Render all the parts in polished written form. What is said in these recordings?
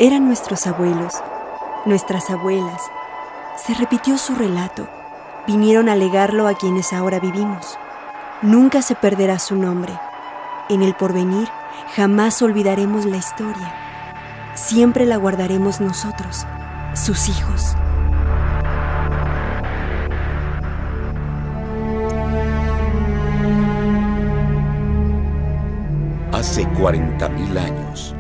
Eran nuestros abuelos, nuestras abuelas. Se repitió su relato. Vinieron a legarlo a quienes ahora vivimos. Nunca se perderá su nombre. En el porvenir jamás olvidaremos la historia. Siempre la guardaremos nosotros, sus hijos. Hace 40.000 años,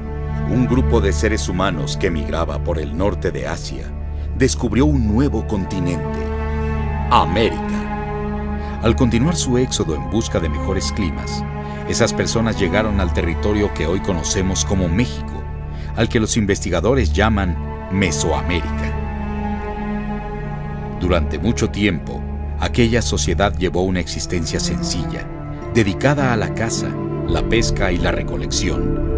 un grupo de seres humanos que migraba por el norte de Asia descubrió un nuevo continente, América. Al continuar su éxodo en busca de mejores climas, esas personas llegaron al territorio que hoy conocemos como México, al que los investigadores llaman Mesoamérica. Durante mucho tiempo, aquella sociedad llevó una existencia sencilla, dedicada a la caza, la pesca y la recolección.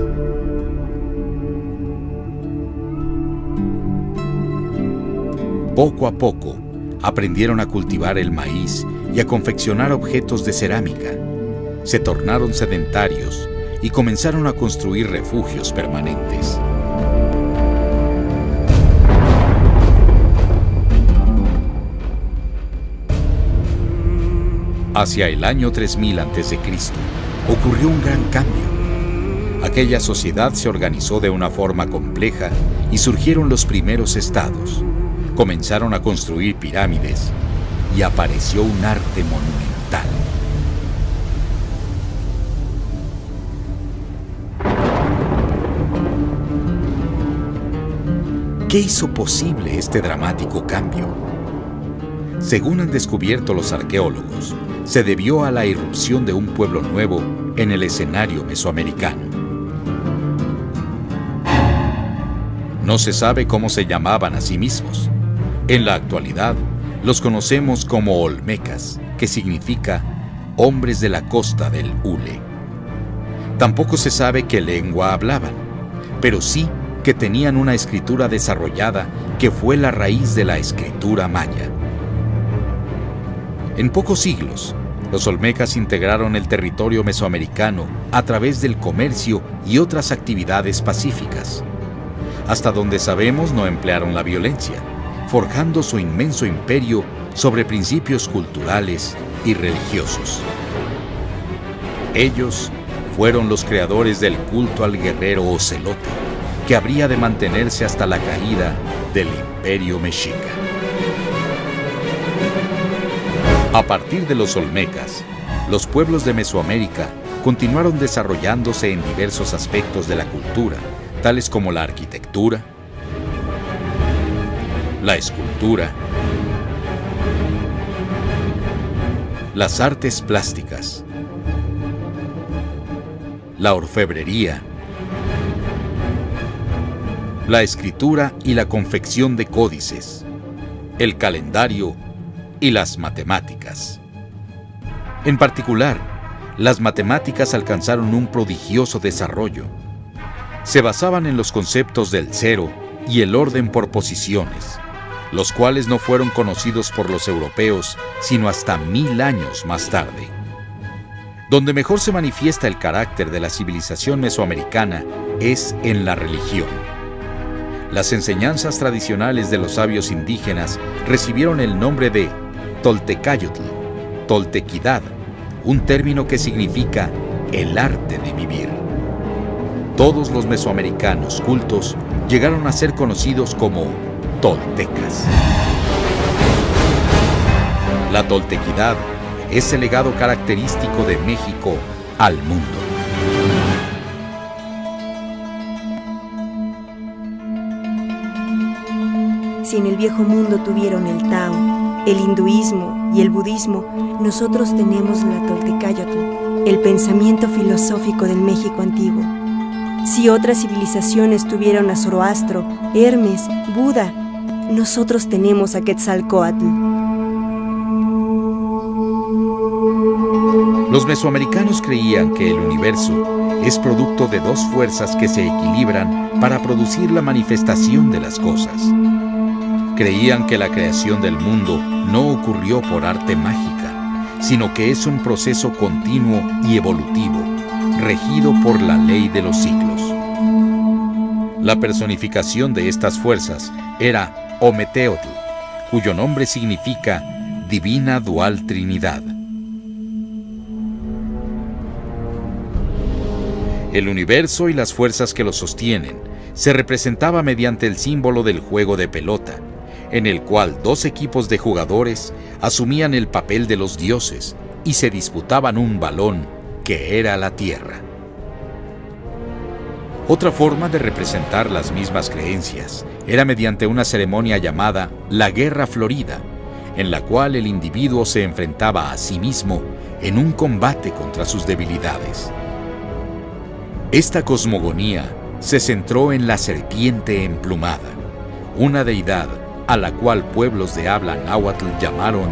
Poco a poco, aprendieron a cultivar el maíz y a confeccionar objetos de cerámica. Se tornaron sedentarios y comenzaron a construir refugios permanentes. Hacia el año 3000 a.C., ocurrió un gran cambio. Aquella sociedad se organizó de una forma compleja y surgieron los primeros estados. Comenzaron a construir pirámides y apareció un arte monumental. ¿Qué hizo posible este dramático cambio? Según han descubierto los arqueólogos, se debió a la irrupción de un pueblo nuevo en el escenario mesoamericano. No se sabe cómo se llamaban a sí mismos. En la actualidad, los conocemos como olmecas, que significa hombres de la costa del Hule. Tampoco se sabe qué lengua hablaban, pero sí que tenían una escritura desarrollada que fue la raíz de la escritura maya. En pocos siglos, los olmecas integraron el territorio mesoamericano a través del comercio y otras actividades pacíficas. Hasta donde sabemos, no emplearon la violencia, forjando su inmenso imperio sobre principios culturales y religiosos. Ellos fueron los creadores del culto al guerrero ocelote, que habría de mantenerse hasta la caída del Imperio Mexica. A partir de los olmecas, los pueblos de Mesoamérica continuaron desarrollándose en diversos aspectos de la cultura, tales como la arquitectura, la escultura, las artes plásticas, la orfebrería, la escritura y la confección de códices, el calendario y las matemáticas. En particular, las matemáticas alcanzaron un prodigioso desarrollo. Se basaban en los conceptos del cero y el orden por posiciones, los cuales no fueron conocidos por los europeos sino hasta 1000 años más tarde. Donde mejor se manifiesta el carácter de la civilización mesoamericana es en la religión. Las enseñanzas tradicionales de los sabios indígenas recibieron el nombre de Toltecayotl, toltequidad, un término que significa el arte de vivir. Todos los mesoamericanos cultos llegaron a ser conocidos como toltecas. La toltequidad es el legado característico de México al mundo. Si en el viejo mundo tuvieron el Tao, el hinduismo y el budismo, nosotros tenemos la Toltecayotl, el pensamiento filosófico del México antiguo. Si otras civilizaciones tuvieron a Zoroastro, Hermes, Buda, nosotros tenemos a Quetzalcóatl. Los mesoamericanos creían que el universo es producto de dos fuerzas que se equilibran para producir la manifestación de las cosas. Creían que la creación del mundo no ocurrió por arte mágica, sino que es un proceso continuo y evolutivo, regido por la ley de los ciclos. La personificación de estas fuerzas era Ometeotl, cuyo nombre significa Divina Dual Trinidad. El universo y las fuerzas que lo sostienen se representaba mediante el símbolo del juego de pelota, en el cual dos equipos de jugadores asumían el papel de los dioses y se disputaban un balón que era la tierra. Otra forma de representar las mismas creencias era mediante una ceremonia llamada la Guerra Florida, en la cual el individuo se enfrentaba a sí mismo en un combate contra sus debilidades. Esta cosmogonía se centró en la serpiente emplumada, una deidad a la cual pueblos de habla náhuatl llamaron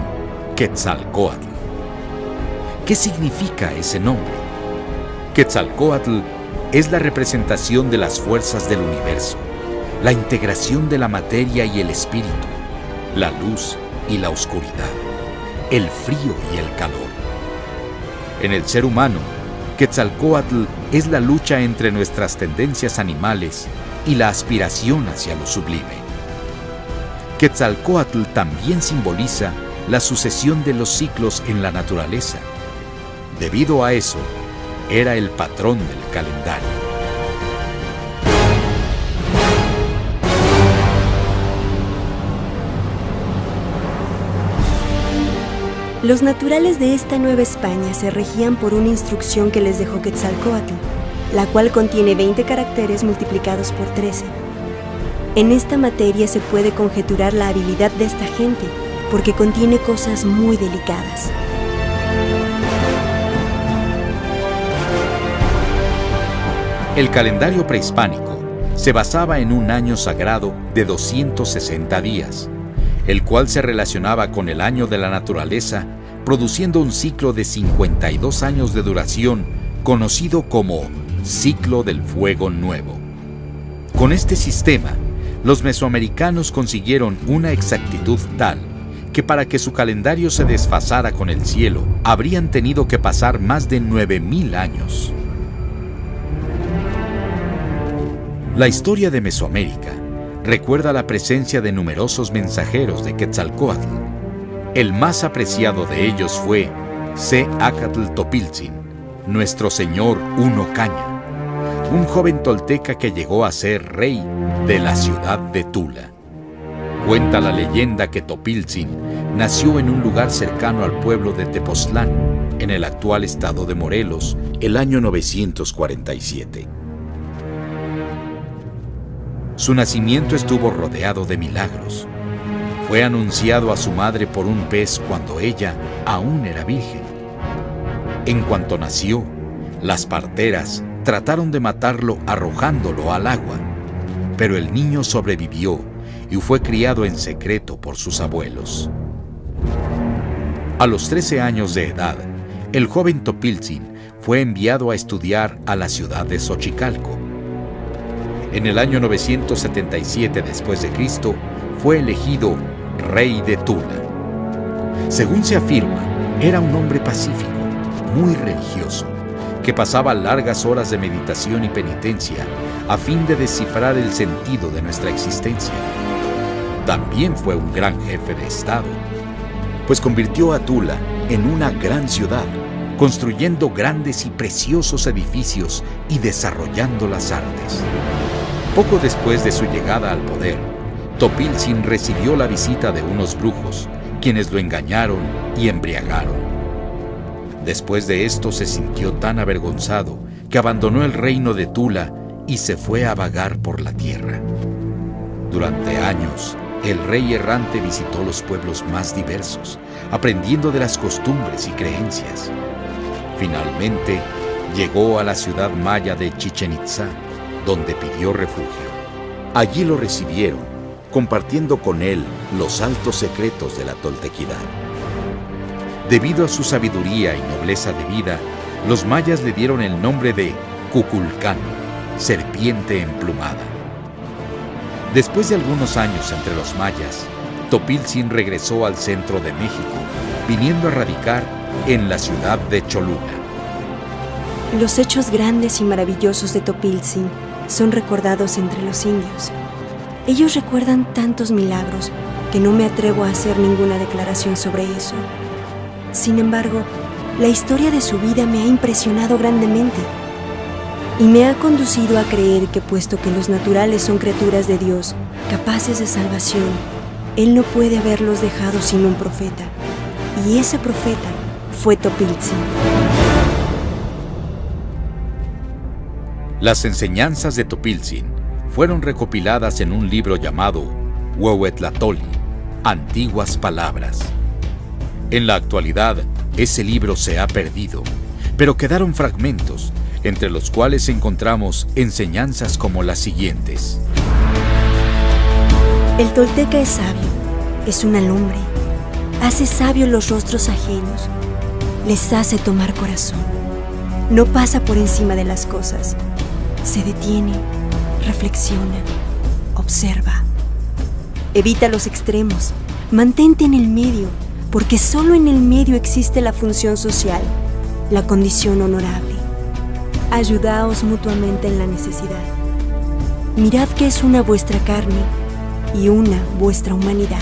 Quetzalcóatl. ¿Qué significa ese nombre? Quetzalcóatl es la representación de las fuerzas del universo, la integración de la materia y el espíritu, la luz y la oscuridad, el frío y el calor. En el ser humano, Quetzalcóatl es la lucha entre nuestras tendencias animales y la aspiración hacia lo sublime. Quetzalcóatl también simboliza la sucesión de los ciclos en la naturaleza. Debido a eso, era el patrón del calendario. Los naturales de esta Nueva España se regían por una instrucción que les dejó Quetzalcóatl, la cual contiene 20 caracteres multiplicados por 13. En esta materia se puede conjeturar la habilidad de esta gente, porque contiene cosas muy delicadas. El calendario prehispánico se basaba en un año sagrado de 260 días, el cual se relacionaba con el año de la naturaleza, produciendo un ciclo de 52 años de duración, conocido como Ciclo del Fuego Nuevo. Con este sistema, los mesoamericanos consiguieron una exactitud tal que para que su calendario se desfasara con el cielo, habrían tenido que pasar más de 9,000 años. La historia de Mesoamérica recuerda la presencia de numerosos mensajeros de Quetzalcóatl. El más apreciado de ellos fue Céacatl Topiltzin, nuestro señor Uno Caña, un joven tolteca que llegó a ser rey de la ciudad de Tula. Cuenta la leyenda que Topiltzin nació en un lugar cercano al pueblo de Tepoztlán, en el actual estado de Morelos, el año 947. Su nacimiento estuvo rodeado de milagros. Fue anunciado a su madre por un pez cuando ella aún era virgen. En cuanto nació, las parteras trataron de matarlo arrojándolo al agua, pero el niño sobrevivió y fue criado en secreto por sus abuelos. A los 13 años de edad, el joven Topiltzin fue enviado a estudiar a la ciudad de Xochicalco. En el año 977 después de Cristo, fue elegido rey de Tula. Según se afirma, era un hombre pacífico, muy religioso, que pasaba largas horas de meditación y penitencia a fin de descifrar el sentido de nuestra existencia. También fue un gran jefe de Estado, pues convirtió a Tula en una gran ciudad, construyendo grandes y preciosos edificios y desarrollando las artes. Poco después de su llegada al poder, Topiltzin recibió la visita de unos brujos, quienes lo engañaron y embriagaron. Después de esto se sintió tan avergonzado que abandonó el reino de Tula y se fue a vagar por la tierra. Durante años, el rey errante visitó los pueblos más diversos, aprendiendo de las costumbres y creencias. Finalmente, llegó a la ciudad maya de Chichén Itzá, donde pidió refugio. Allí lo recibieron, compartiendo con él los altos secretos de la toltequidad. Debido a su sabiduría y nobleza de vida, los mayas le dieron el nombre de Cuculcán, serpiente emplumada. Después de algunos años entre los mayas, Topiltzin regresó al centro de México, viniendo a radicar en la ciudad de Cholula. Los hechos grandes y maravillosos de Topiltzin son recordados entre los indios. Ellos recuerdan tantos milagros que no me atrevo a hacer ninguna declaración sobre eso. Sin embargo, la historia de su vida me ha impresionado grandemente y me ha conducido a creer que, puesto que los naturales son criaturas de Dios, capaces de salvación, Él no puede haberlos dejado sin un profeta, y ese profeta fue Topiltzin. Las enseñanzas de Topiltzin fueron recopiladas en un libro llamado Huehuetlatoli, Antiguas Palabras. En la actualidad, ese libro se ha perdido, pero quedaron fragmentos, entre los cuales encontramos enseñanzas como las siguientes. El tolteca es sabio, es una lumbre, hace sabios los rostros ajenos, les hace tomar corazón, no pasa por encima de las cosas, se detiene, reflexiona, observa. Evita los extremos, mantente en el medio, porque solo en el medio existe la función social, la condición honorable. Ayudaos mutuamente en la necesidad. Mirad que es una vuestra carne y una vuestra humanidad.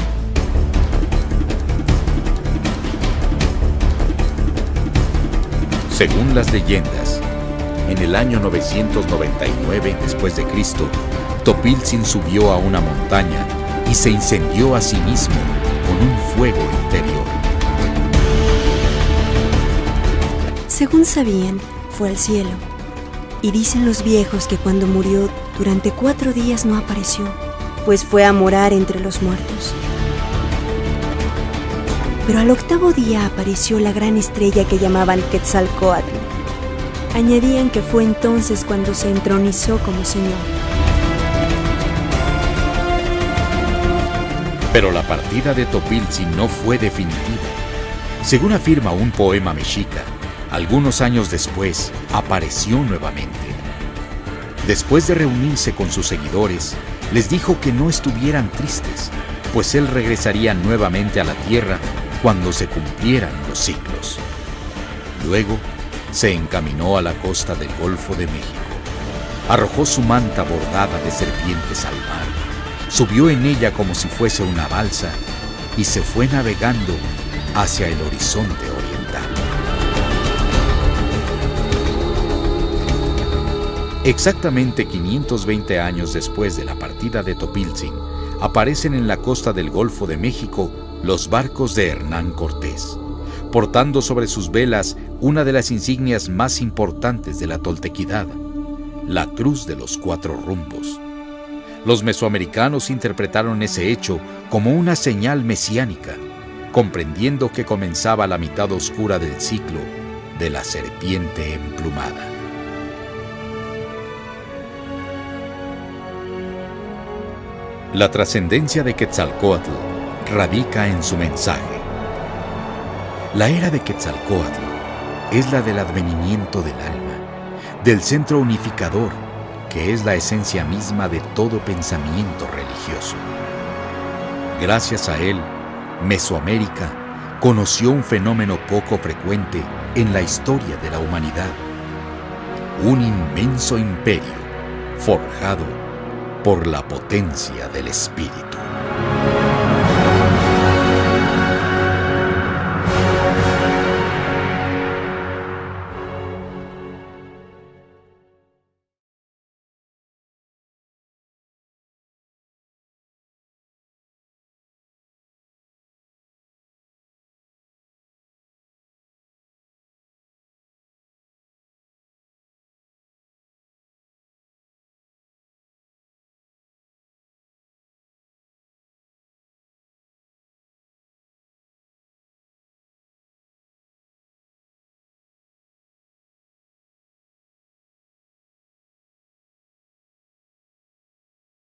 Según las leyendas, en el año 999 después de Cristo, Topiltzin subió a una montaña y se incendió a sí mismo con un fuego interior. Según sabían, fue al cielo. Y dicen los viejos que cuando murió, durante 4 días no apareció, pues fue a morar entre los muertos. Pero al 8º día apareció la gran estrella que llamaban Quetzalcóatl. Añadían que fue entonces cuando se entronizó como señor. Pero la partida de Topiltzin no fue definitiva. Según afirma un poema mexica, algunos años después apareció nuevamente. Después de reunirse con sus seguidores, les dijo que no estuvieran tristes, pues él regresaría nuevamente a la tierra cuando se cumplieran los siglos. Luego, se encaminó a la costa del Golfo de México. Arrojó su manta bordada de serpientes al mar, subió en ella como si fuese una balsa y se fue navegando hacia el horizonte oriental. Exactamente 520 años después de la partida de Topiltzin, aparecen en la costa del Golfo de México los barcos de Hernán Cortés, portando sobre sus velas una de las insignias más importantes de la toltequidad, la Cruz de los 4 Rumbos. Los mesoamericanos interpretaron ese hecho como una señal mesiánica, comprendiendo que comenzaba la mitad oscura del ciclo de la serpiente emplumada. La trascendencia de Quetzalcóatl radica en su mensaje. La era de Quetzalcóatl es la del advenimiento del alma, del centro unificador, que es la esencia misma de todo pensamiento religioso. Gracias a él, Mesoamérica conoció un fenómeno poco frecuente en la historia de la humanidad: un inmenso imperio forjado por la potencia del espíritu.